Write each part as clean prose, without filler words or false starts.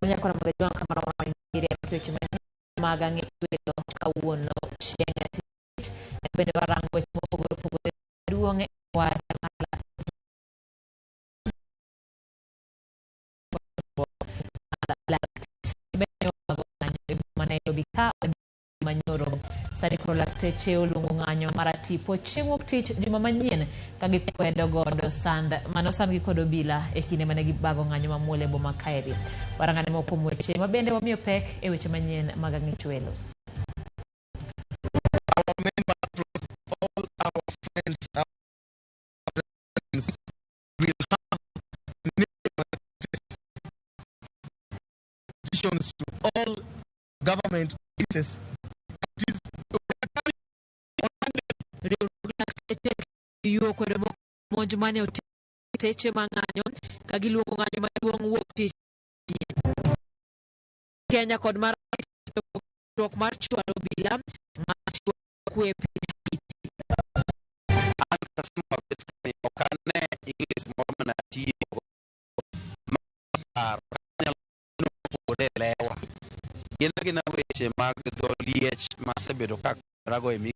Manyakora magajwa kamara wa ingire Weche Manyien magangi twedo kawuono chieng' tich bende warango weche mopogore opogore duong' wach manyoro sadiko lakteche olungo ng'anyo maratipo chieng' wuok tich juma manyien ka gikwedo godo sand gi kod obila e kinde mane gibago ng'anyo mamuol e boma Kaeri. Warangane moko kuom weche mabende wamiyo pek e weche manyien mag ang'ich welo. Our members plus all our friends, our friends will have petitions to all government offices. Teche mang'anyo kagiluongo ng'anyo maduong' wuok tich Kenya kod mar chwalo bila kwe weche mag liech masebedo ka rago e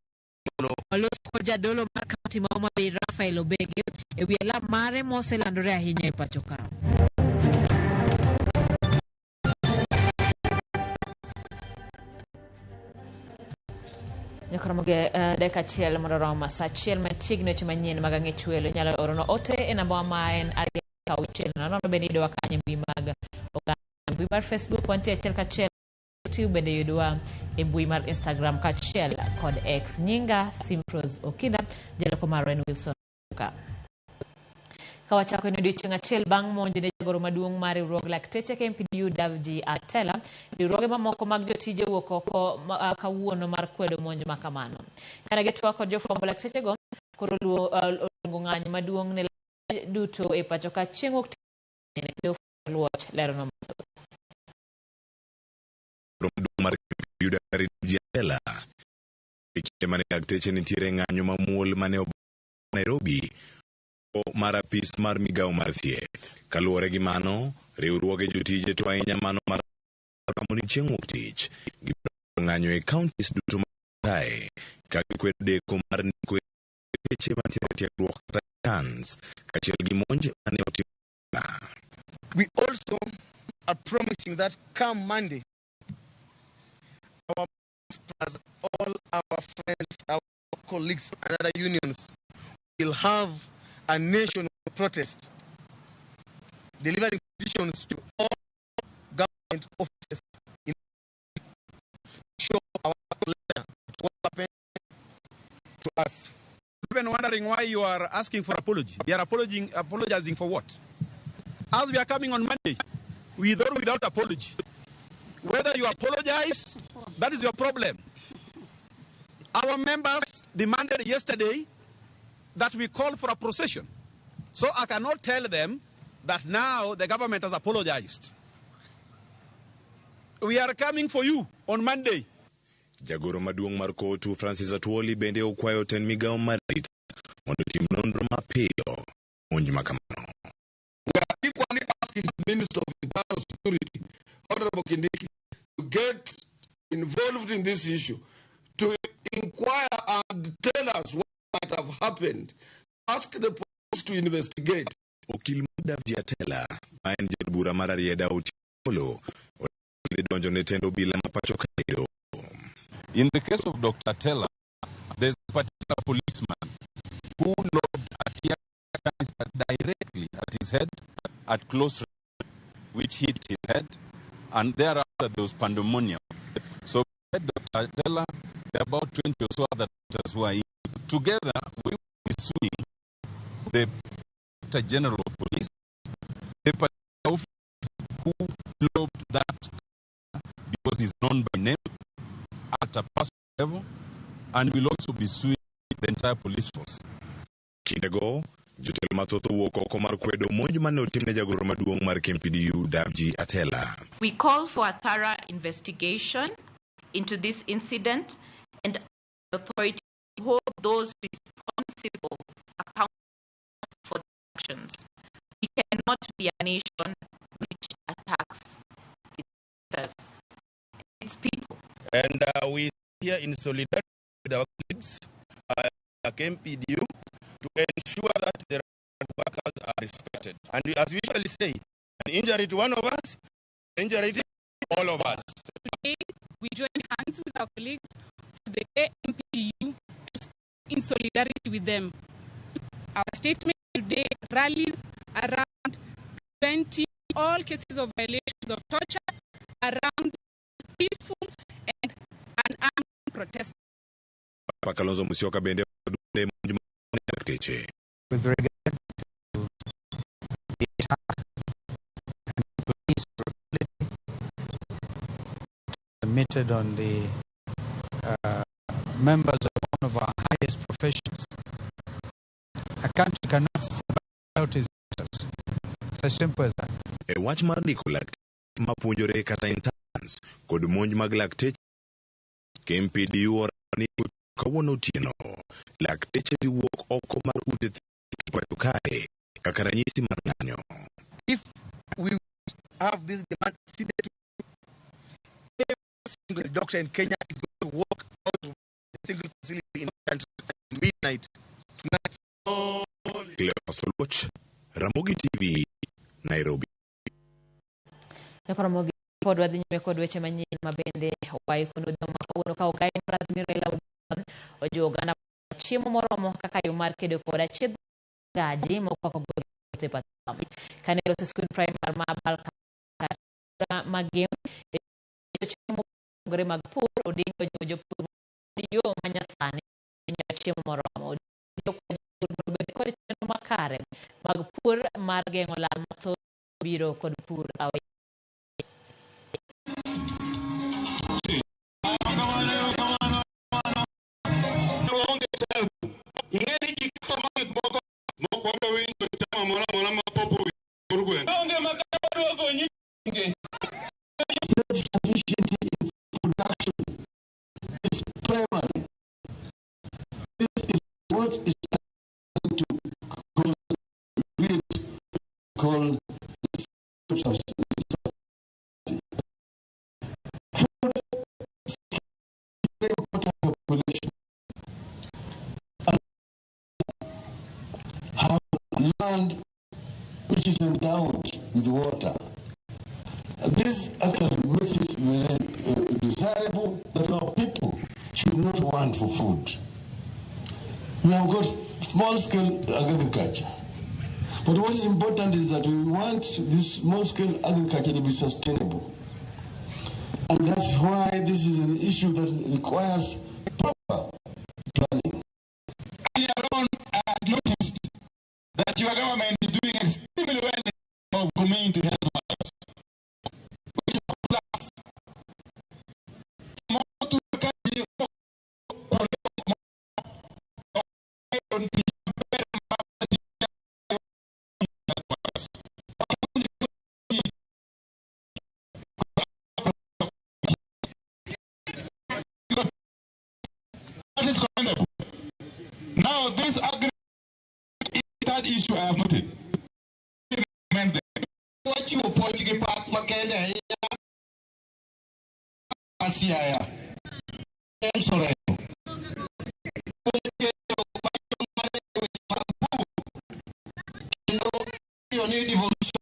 Olosko jadolo mar kaunti ma Homa Bay Rafael Obege e wi alam mare moselandore ahinya e pacho ka. Nyakoromoge deka chiel mororoma sa chiel machiegni weche manyien mag ang'ich welo nyalo orono ote e namba ma en auchiel nono bende yudwa kanyo mbui mag oganda mbui mar Facebook wantie achiel kachiel YouTube bende yudwa e mbui mar Instagram kachiel kod X. Nyinga Simprose Okinda jaloko mar Wilson ka wachako en odiochieng' achiel bang' monj ne jagoro maduong' mar riwruog lakteche KMPDU Davji Atela. Riwruoge mamoko mag jotije wuok oko kawuono mar kwedo monj ma kamano. Kana gitwak kod jofwambo lakteche go koro luongo ng'anyo maduong' ne duto e pacho ka chieng' wuok tich luoch lero no mar Davji Atela e mane lakteche nitiere ng'anyo mamuol mane Nairobi mar apis mar migawo mar thieth. Kaluwore gi mano, riwruoge jotije to ahinya mano mar Ramogi chieng' wuok tich gi ng'anyo e counties duto mae ka gikwedo deko mar ndiko weche mantiere tiegruok kata chans kachiel gi monj mane otimore. We also are promising that come Monday, our plus all our friends, our colleagues and other unions will have a national protest, delivering petitions to all government offices in show our letter to what happened to us. I've been wondering why you are asking for apology. You are apologizing for what? As we are coming on Monday, with or without apology. Whether you apologize, that is your problem. Our members demanded yesterday that we call for a procession. So I cannot tell them that now the government has apologized. We are coming for you on Monday. Jagoro maduong' mar kotu Francis Atwoli bende okwayo ten migawo mar rit mondo tim nonro mapiyo monj makamano. We are equally asking the Minister of Internal Security, Honorable Kindiki, to get involved in this issue, to inquire and tell us what might have happened. Ask the police to investigate. Okil Davji Atela, maen jadbura mar Arieda Otiolo, donjo ne tendo bila mapacho kairo. In the case of Dr. Atela, there's a particular policeman who lobbed a tear canister directly at his head at close range, which hit his head, and thereafter there was pandemonium. So Dr. Atela, there are about 20 or so other doctors who are in. Together, we will be suing the Director General of Police, the particular who lobbed that because he's known by name at a personal level, and will also be suing the entire police force. Kindego, jotel mathoth owuok oko mar kwedo monj mane otimne jagoro maduong' mar KMPDU Davji Atela. We call for a thorough investigation into this incident and authority to hold those responsible accountable for the actions. We cannot be a nation which attacks protesters, its people. And we here in solidarity with our colleagues like MPDU to ensure that the workers are respected. And as we usually say, an injury to one of us, injury to all of us. Today, we join hands with our colleagues for the MPDU to stand in solidarity with them. Our statement today rallies around preventing all cases of violations of torture, around peaceful and unarmed protest. With regard to the attack and police brutality committed on the members of one of our highest professions, a country cannot survive without its doctors. It's as simple as that. E wach mar ndiko lakteche mapuonjore kata interns kod monj mag lakteche KMPDU orani kawuono otieno lakteche dhi wuok oko mar ute thieth kae kaka ranyisi mar ng'anyo. If we have this demand exceeded, every single doctor in Kenya is going to walk out of a single facility in the country at midnight tonight. Ramogi TV, Nairobi. Ramogi pod wadhi nyime kod weche manyien mabende wayo kono dhoma kawuono ka ogai Razmiro Raila ojo oganda chiemo moromo kaka yo mar kedo kod achiedh gaji mokwako gote patam kanelo skul primary ma Balka magem chiemo gore mag pur odingo jopur yo manyasani chiemo moromo kod chenro makare mag pur mar geng'o lal mathoth biro kod pur Self-sufficiency in production is primary. This is what is going to call self-sufficiency. Food is very important population. Have land which is endowed with water. This actually makes it very desirable that our people should not want for food. We have got small-scale agriculture. But what is important is that we want this small-scale agriculture to be sustainable. And that's why this is an issue that requires proper planning. I have noticed that your government is doing extremely well of community health workers. Now, this third issue I have noted. What you Portuguese Park Makenda Asia. I'm sorry. You need evolution.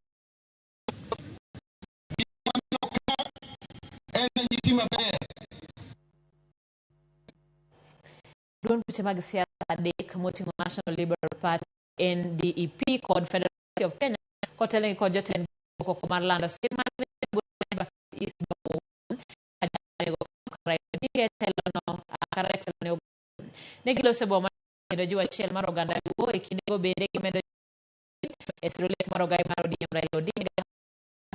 Duon piche mag siasa adek moting'o National Liberal Party NDEP kod Federation of Kenya koteleng kod jotend koko mar lando stima is negilose boma kendo jiwo achiel mar oganda luo e kinde go bende gimedo esrolet mar ogai mar ODM Raila Odinga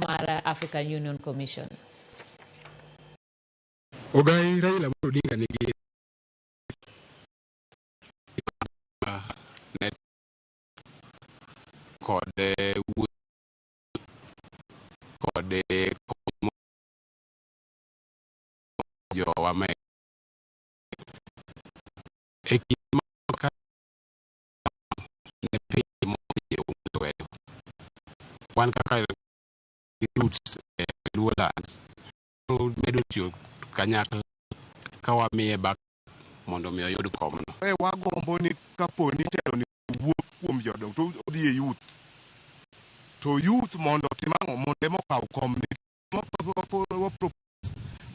mar African Union Commission. Ogai Raila Odinga nigi net kode jo wame ekimaka ne piny moje wan kaka roots Luoland medo tiyo kanyakla ka wamiye bak mondo mi oyud komno. Wagombo ni kapo ni telo ni wuok kuom jodong to odhi e youth. To youth mondo timango mondo mokaw kom ni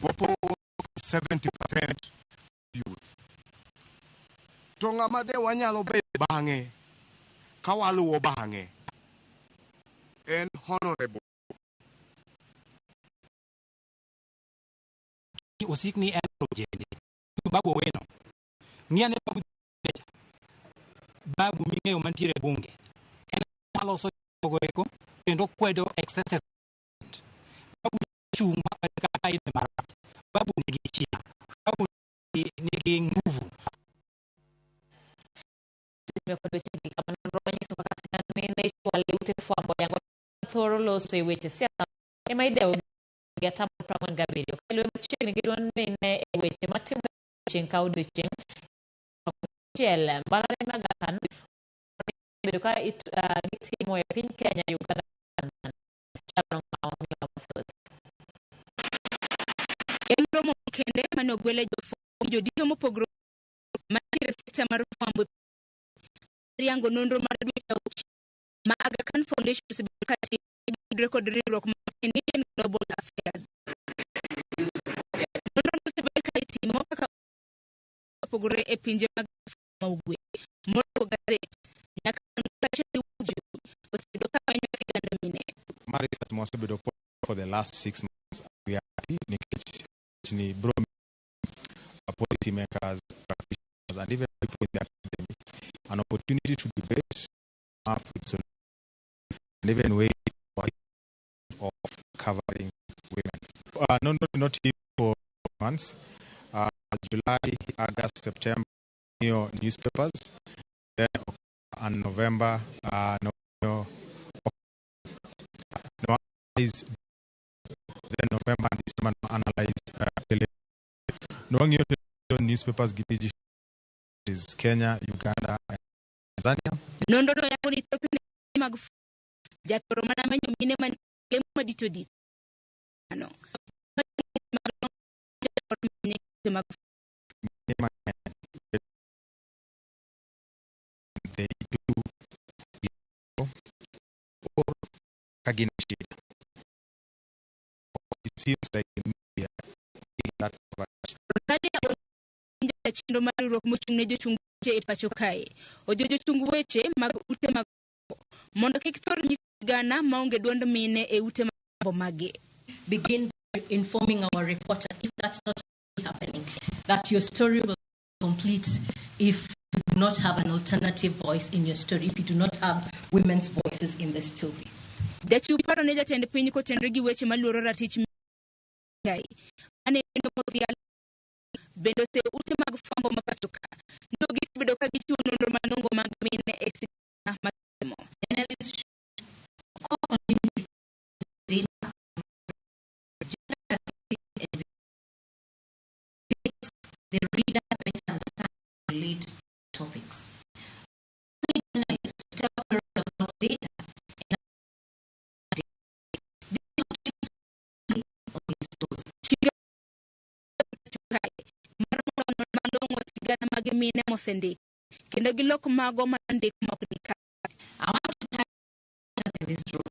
wapo 70% youth. To ng'ama de wanyalo bet bang'e ka waluwo bang'e en honorable Usikni en ojende. Babu weno. Ng'iane babu decha. Babu ming'eyo mantiere bunge. En maloso goeko kendo kwedo excesses. Babu chunga kaka ide marach. Babu nigi chia. Babu nigi nguvu. Thoro loso e weche siasa ema ideo gi tamo praman gabedo kelo chiegni gi don mine e weche matimo chieng' ka odiochieng' chiel barane magakan bedo ka gitimo e piny Kenya, Uganda en romo kende mane ogwele jodito mopogore mantiere sekta mar fwambo riango nonro mar dweche ma Aga Khan Foundation osebedo ka tiyo kod riwruok mar Indian Global Affairs. Nonro osebedo ka itimo kaka opogore e pinje mag ugwe moro gazet nyaka kache uju osebedo ka manyo siganda mine. Mari that must be for the last 6 months. We are ni bro policy makers, practitioners, and even people in the academy an opportunity to debate up with solutions and even ways of covering women. Not even for months. July, August, September, newspapers. Then and November, then November and December analyze newspapers is Kenya, Uganda, and Tanzania. Nondo yangu ni topi mag jatoro mana menyo mine man lemo dito dito. Ano. They do or kaginishida. It seems like in media that chindo maruok mochung'ne jochung weche e pacho kae ojojo chung weche mag ute mag mondo kik thor nyisgana maonge duond mine e ute mag mage. Begin by informing our reporters, if that's not happening, that your story will be complete if you do not have an alternative voice in your story, if you do not have women's voices in the story. Dachu paro ne jatend piny kotenre gi weche maluoro ratich kae ane modhial bendo se ute mag fwambo mapatoka ndo gibedo ka gichiwo nonro manongo mag mine e sigana matimo. Journalists the reader better understand relate topics. Journalists tell us about data mine mosende kendo gilok mago mandik mokdika. I want to tell us in this room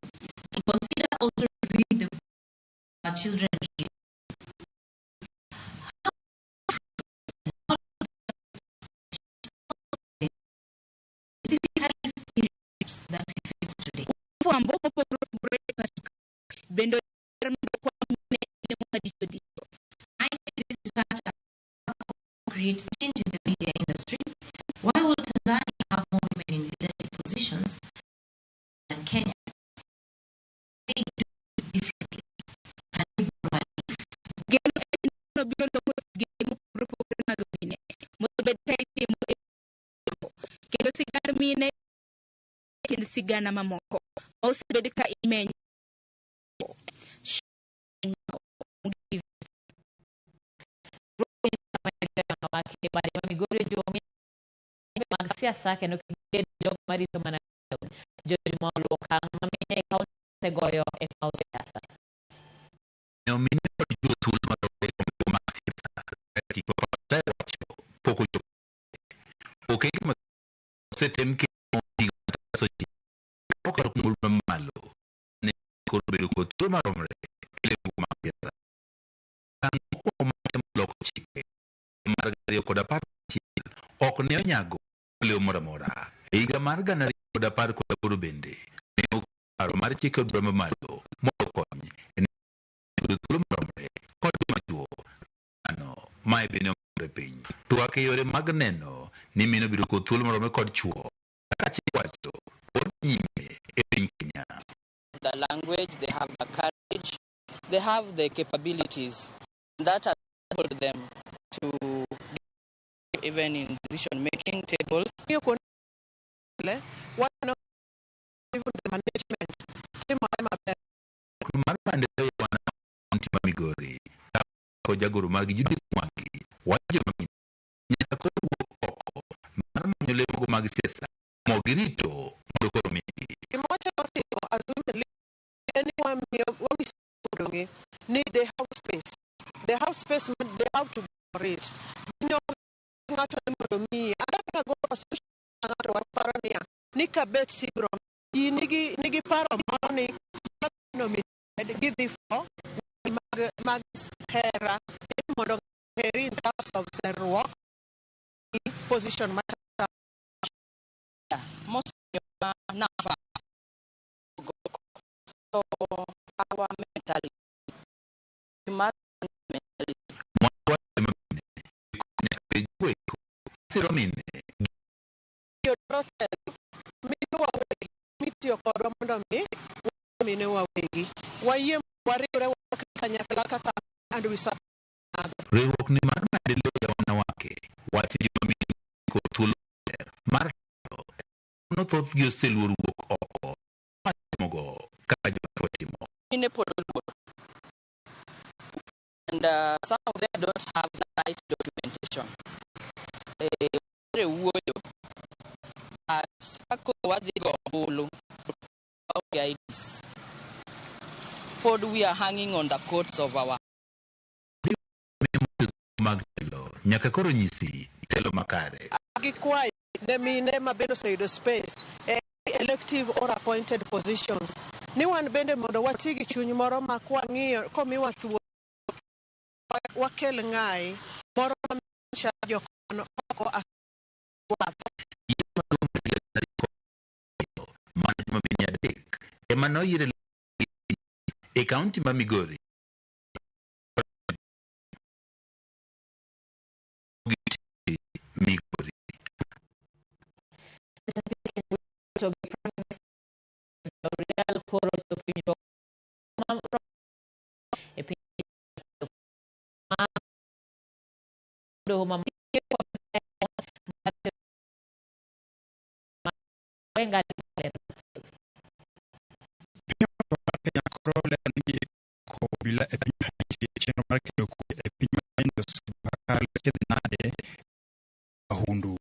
to consider also reviewing the our children. That we face today. I see this as such a create change in the media industry. Why will Tanzania have more women in leadership positions than Kenya? They do it differently. Can you provide? Sigana mamoko osebedeka imenyo siasa ke no kigedo marito mana joji molo kan mamine kaunti goyo e siasa. mine kod juo thuolo mar weyo mag siasa katiyo kod wacho pok ochopo. Okenge ma osetem kendo okaro kumul mamalo ne koro bedo kod thuolo maromre e lengo mag siasa. Ang' omake loko chike mar 2011 ok ne onyago oleo moro amora. E higa mar 2018 bende ne okaro mar chike odbura mamalo mondo okony e yudo thuolo maromre kod joma chuo. Ano mae bende omore piny. Twak e yore mag neno ni mine biro kod thuolo maromre kod chuo kaka chik wacho pod nyime e piny Kenya. The language, they have the courage, they have the capabilities that has enabled them to even in decision-making tables. Even the management mar maendeleo wana kaunti ma Migori ko jagoro mag Judith Mwangi wacho mami nyaka koro wuok oko mar manyo lemo mag siasa mogirito mondo koro migi. Need they have space. They have space, they have to go for it. You know, not me. I don't go to Nika bet sigro. Nigi para money. No me. Give the for mag hera. Modo heri in terms of their work position matter. Most of them so our mentality. Riwruok ni mar maendeleo ya wanawake wacho joma mine kod thuolo mar no thoth gi oseluor wuok oko matimogo kaka joma timo. And some of them don't have the right documentation. For we are hanging on the courts of our nyaka koro nyisi telo makare. Gikwayo ne mine mabendo sayudo space elective or appointed positions. Ni wan bende mondo wati gi chuny moro ma kwang'iyo komiwa thuolo wakel ng'ai moro ma jokono oko emano yire e kaunti ma Migori bila e piny Haiti chenro mar kedo kwe e piny manyien osebakal kedhi nade ahundu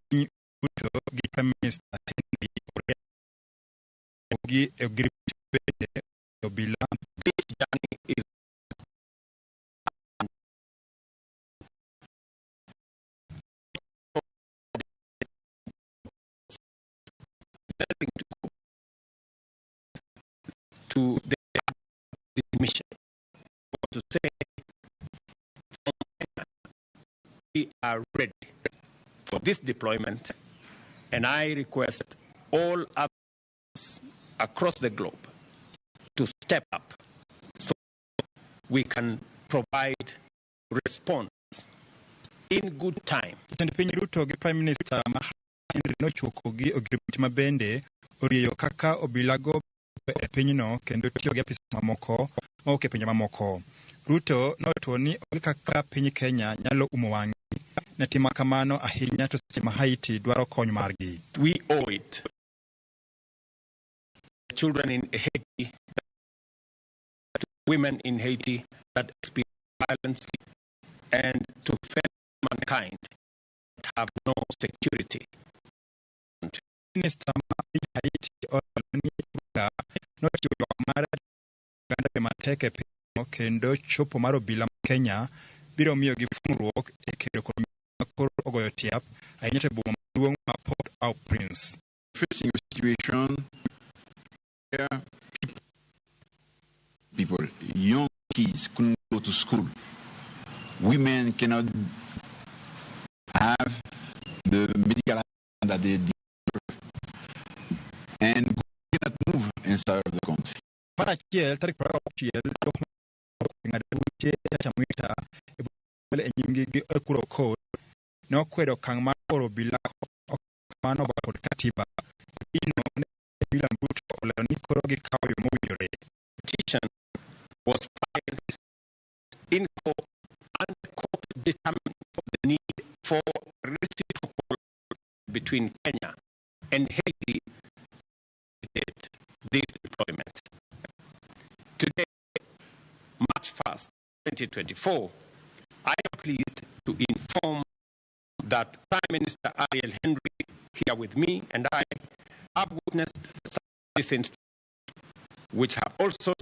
piny Ruto gi Prime Minister Henry Ogi bende obila. This journey is to the mission to say we are ready for this deployment, and I request all others across the globe to step up so we can provide response in good time. Piny Ruto gi Prime Minister Henry nochuoko gi ogirmiti mabende orieyo kaka obilago e pinyno kendo tiyo gi apisa mamoko maok e pinje mamoko. Ruto notuo ni onge kaka piny Kenya nyalo umo wang'i ne timo kamano ahinya to seche ma Haiti dwaro kony margi. We owe it to children in Haiti, to women in Haiti that experience violence, and to fellow mankind that have no security. Minister Haiti oloni no chiwo mara ganda mateke kendo chopo mar obila Kenya biro miyo gi fungruok e kedo kod makoro ogoyo tiap ahinya to boma maduong' ma Port-au-Prince. Facing a situation where people, young kids couldn't go to school. Women cannot have the medical that they deserve and cannot move inside of the country. Parachiel tarik parachiel ngade uche chamwita e nyimgi gi ekuro code no kwedo kang mar oro bila mano ba kod katiba ino ne bila mbuto olani koro gi kawo yo mowinjore. Petition was filed in court and the court determined the need for reciprocal between Kenya and Haiti this deployment. Today, March 1st, 2024, I am pleased to inform that Prime Minister Ariel Henry, here with me, and I have witnessed this instruction, which we have also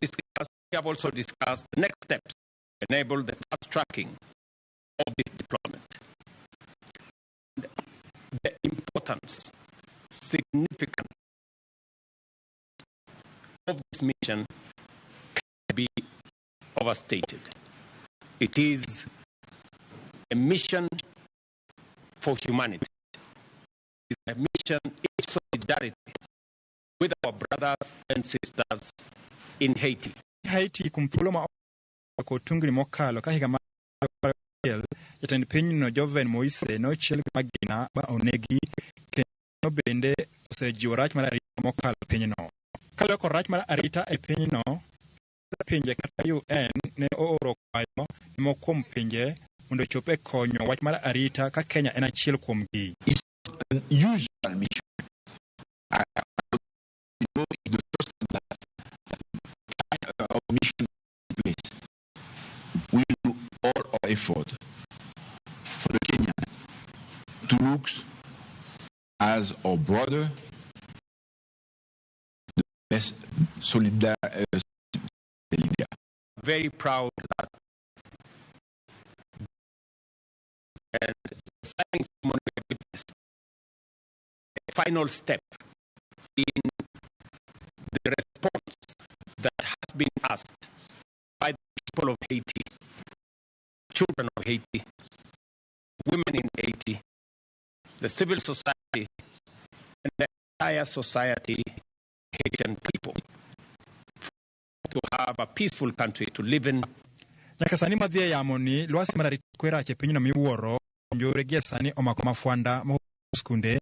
discussed the next steps to enable the fast tracking of this deployment. The importance, significance of this mission can be overstated. It is a mission for humanity. It is a mission in solidarity with our brothers and sisters in Haiti. Haiti kumfulo ma ko tungri mokalo ka higa jatend pinyno Joven Moise no chiel magina ba onegi kendo bende osejiwo rach mar arita mokalo pinyno. Kalo ko rach mar arita e pinyno, pinje kata UN ne ooro kwayo mo kuom pinje mondo chope konyo wach mar arita ka Kenya en achiel kuom gi. It's an unusual mission. It's the first time that our mission in place. We do all our effort for the Kenyan to look as our brother, the best solidarity. Very proud that and signing ceremony witnessed a final step in the response that has been asked by the people of Haiti, children of Haiti, women in Haiti, the civil society, and the entire society, Haitian people, to have a peaceful country to live in. Nyaka sani madhie yamoni lwasi mar arita kwera che pinyno miwuoro njore gi sani omako mafwanda mo skunde